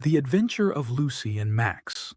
The Adventure of Lucy and Max.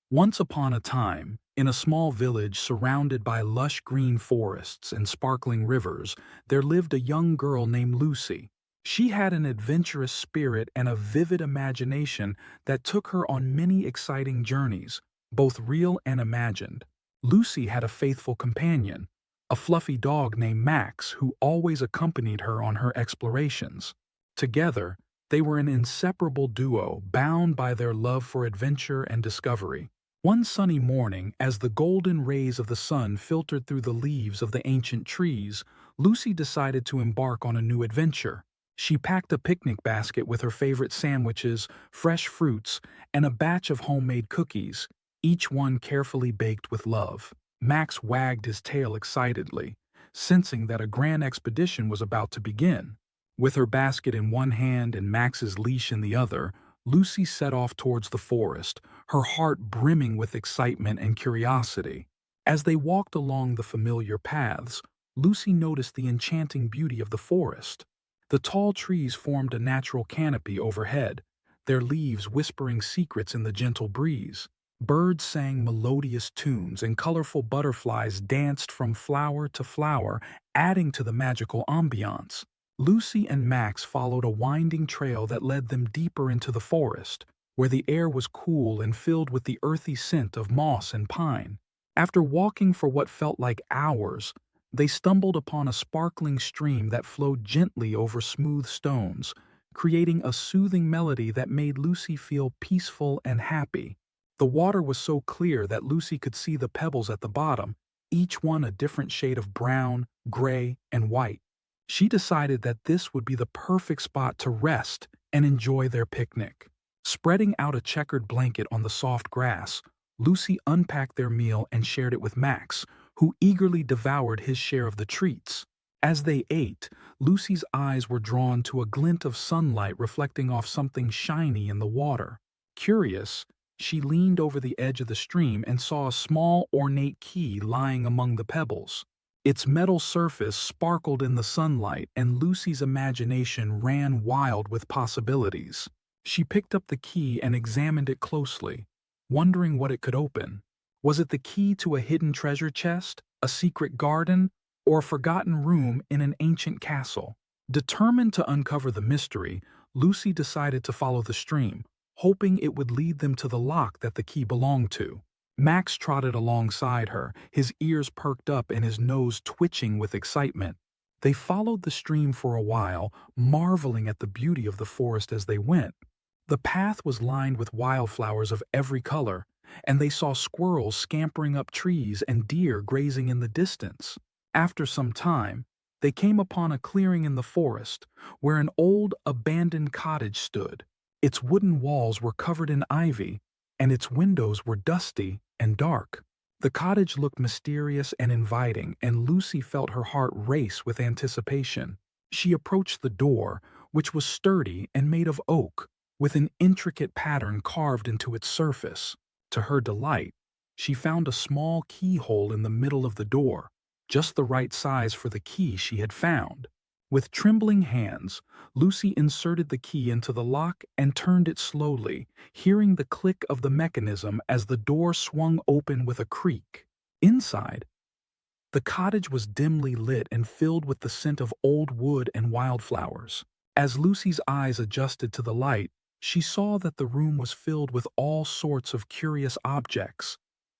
Once upon a time, in a small village surrounded by lush green forests and sparkling rivers, there lived a young girl named Lucy. She had an adventurous spirit and a vivid imagination that took her on many exciting journeys, both real and imagined. Lucy had a faithful companion, a fluffy dog named Max who always accompanied her on her explorations. Together, they were an inseparable duo bound by their love for adventure and discovery. One sunny morning, as the golden rays of the sun filtered through the leaves of the ancient trees, Lucy decided to embark on a new adventure. She packed a picnic basket with her favorite sandwiches, fresh fruits, and a batch of homemade cookies, each one carefully baked with love. Max wagged his tail excitedly, sensing that a grand expedition was about to begin. With her basket in one hand and Max's leash in the other, Lucy set off towards the forest, her heart brimming with excitement and curiosity. As they walked along the familiar paths, Lucy noticed the enchanting beauty of the forest. The tall trees formed a natural canopy overhead, their leaves whispering secrets in the gentle breeze. Birds sang melodious tunes and colorful butterflies danced from flower to flower, adding to the magical ambiance. Lucy and Max followed a winding trail that led them deeper into the forest, where the air was cool and filled with the earthy scent of moss and pine. After walking for what felt like hours, they stumbled upon a sparkling stream that flowed gently over smooth stones, creating a soothing melody that made Lucy feel peaceful and happy. The water was so clear that Lucy could see the pebbles at the bottom, each one a different shade of brown, gray, and white. She decided that this would be the perfect spot to rest and enjoy their picnic. Spreading out a checkered blanket on the soft grass, Lucy unpacked their meal and shared it with Max, who eagerly devoured his share of the treats. As they ate, Lucy's eyes were drawn to a glint of sunlight reflecting off something shiny in the water. Curious, she leaned over the edge of the stream and saw a small, ornate key lying among the pebbles. Its metal surface sparkled in the sunlight, and Lucy's imagination ran wild with possibilities. She picked up the key and examined it closely, wondering what it could open. Was it the key to a hidden treasure chest, a secret garden, or a forgotten room in an ancient castle? Determined to uncover the mystery, Lucy decided to follow the stream, hoping it would lead them to the lock that the key belonged to. Max trotted alongside her, his ears perked up and his nose twitching with excitement. They followed the stream for a while, marveling at the beauty of the forest as they went. The path was lined with wildflowers of every color, and they saw squirrels scampering up trees and deer grazing in the distance. After some time, they came upon a clearing in the forest where an old, abandoned cottage stood. Its wooden walls were covered in ivy, and its windows were dusty and dark. The cottage looked mysterious and inviting, and Lucy felt her heart race with anticipation. She approached the door, which was sturdy and made of oak, with an intricate pattern carved into its surface. To her delight, she found a small keyhole in the middle of the door, just the right size for the key she had found. With trembling hands, Lucy inserted the key into the lock and turned it slowly, hearing the click of the mechanism as the door swung open with a creak. Inside, the cottage was dimly lit and filled with the scent of old wood and wildflowers. As Lucy's eyes adjusted to the light, she saw that the room was filled with all sorts of curious objects.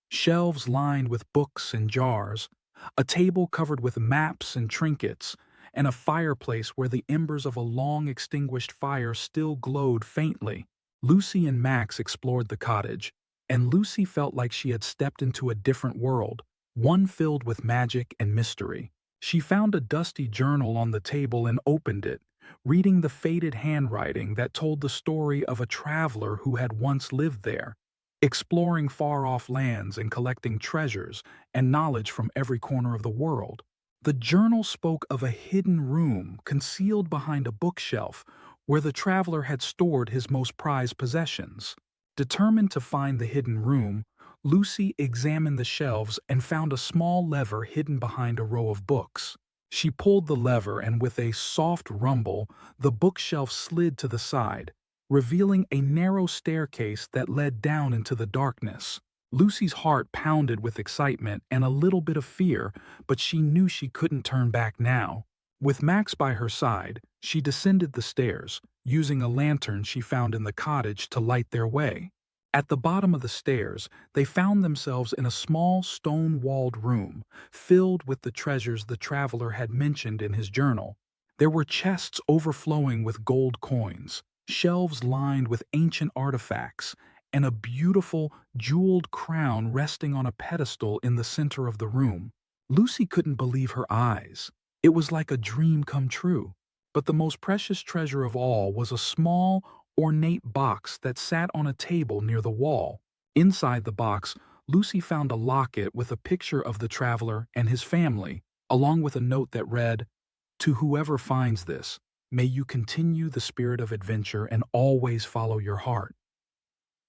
Shelves lined with books and jars, a table covered with maps and trinkets, and a fireplace where the embers of a long-extinguished fire still glowed faintly. Lucy and Max explored the cottage, and Lucy felt like she had stepped into a different world, one filled with magic and mystery. She found a dusty journal on the table and opened it, reading the faded handwriting that told the story of a traveler who had once lived there, exploring far-off lands and collecting treasures and knowledge from every corner of the world. The journal spoke of a hidden room concealed behind a bookshelf where the traveler had stored his most prized possessions. Determined to find the hidden room, Lucy examined the shelves and found a small lever hidden behind a row of books. She pulled the lever and with a soft rumble, the bookshelf slid to the side, revealing a narrow staircase that led down into the darkness. Lucy's heart pounded with excitement and a little bit of fear, but she knew she couldn't turn back now. With Max by her side, she descended the stairs, using a lantern she found in the cottage to light their way. At the bottom of the stairs, they found themselves in a small stone-walled room, filled with the treasures the traveler had mentioned in his journal. There were chests overflowing with gold coins, shelves lined with ancient artifacts, and a beautiful, jeweled crown resting on a pedestal in the center of the room. Lucy couldn't believe her eyes. It was like a dream come true. But the most precious treasure of all was a small, ornate box that sat on a table near the wall. Inside the box, Lucy found a locket with a picture of the traveler and his family, along with a note that read, "To whoever finds this, may you continue the spirit of adventure and always follow your heart."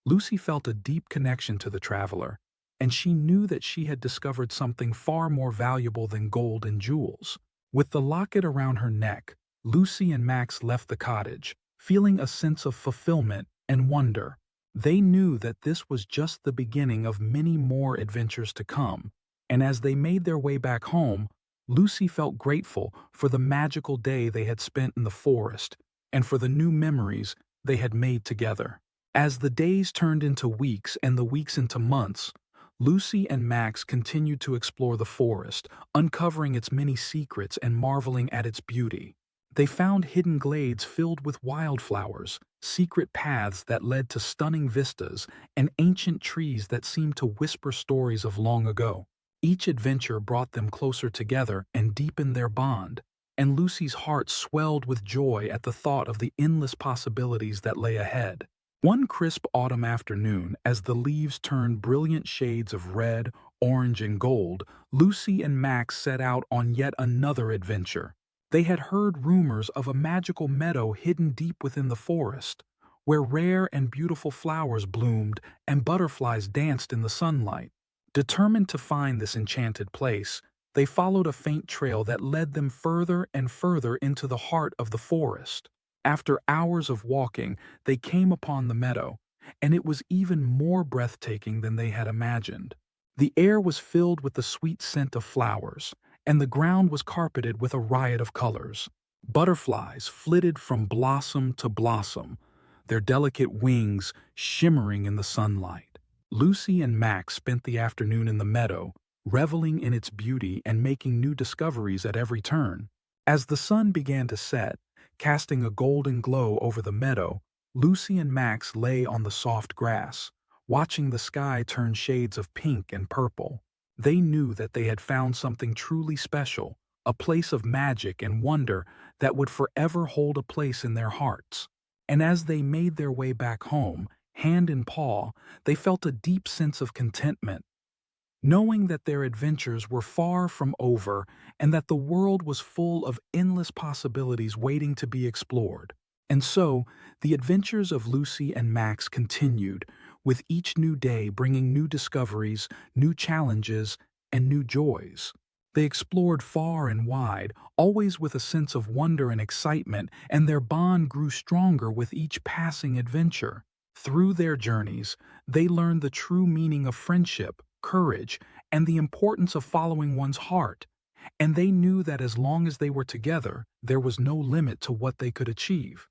Lucy felt a deep connection to the traveler, and she knew that she had discovered something far more valuable than gold and jewels. With the locket around her neck, Lucy and Max left the cottage, feeling a sense of fulfillment and wonder. They knew that this was just the beginning of many more adventures to come, and as they made their way back home, Lucy felt grateful for the magical day they had spent in the forest and for the new memories they had made together. As the days turned into weeks and the weeks into months, Lucy and Max continued to explore the forest, uncovering its many secrets and marveling at its beauty. They found hidden glades filled with wildflowers, secret paths that led to stunning vistas, and ancient trees that seemed to whisper stories of long ago. Each adventure brought them closer together and deepened their bond, and Lucy's heart swelled with joy at the thought of the endless possibilities that lay ahead. One crisp autumn afternoon, as the leaves turned brilliant shades of red, orange, and gold, Lucy and Max set out on yet another adventure. They had heard rumors of a magical meadow hidden deep within the forest, where rare and beautiful flowers bloomed and butterflies danced in the sunlight. Determined to find this enchanted place, they followed a faint trail that led them further and further into the heart of the forest. After hours of walking, they came upon the meadow, and it was even more breathtaking than they had imagined. The air was filled with the sweet scent of flowers, and the ground was carpeted with a riot of colors. Butterflies flitted from blossom to blossom, their delicate wings shimmering in the sunlight. Lucy and Max spent the afternoon in the meadow, reveling in its beauty and making new discoveries at every turn. As the sun began to set, casting a golden glow over the meadow, Lucy and Max lay on the soft grass, watching the sky turn shades of pink and purple. They knew that they had found something truly special, a place of magic and wonder that would forever hold a place in their hearts. And as they made their way back home, hand in paw, they felt a deep sense of contentment, knowing that their adventures were far from over and that the world was full of endless possibilities waiting to be explored. And so, the adventures of Lucy and Max continued, with each new day bringing new discoveries, new challenges, and new joys. They explored far and wide, always with a sense of wonder and excitement, and their bond grew stronger with each passing adventure. Through their journeys, they learned the true meaning of friendship, courage, and the importance of following one's heart, and they knew that as long as they were together, there was no limit to what they could achieve.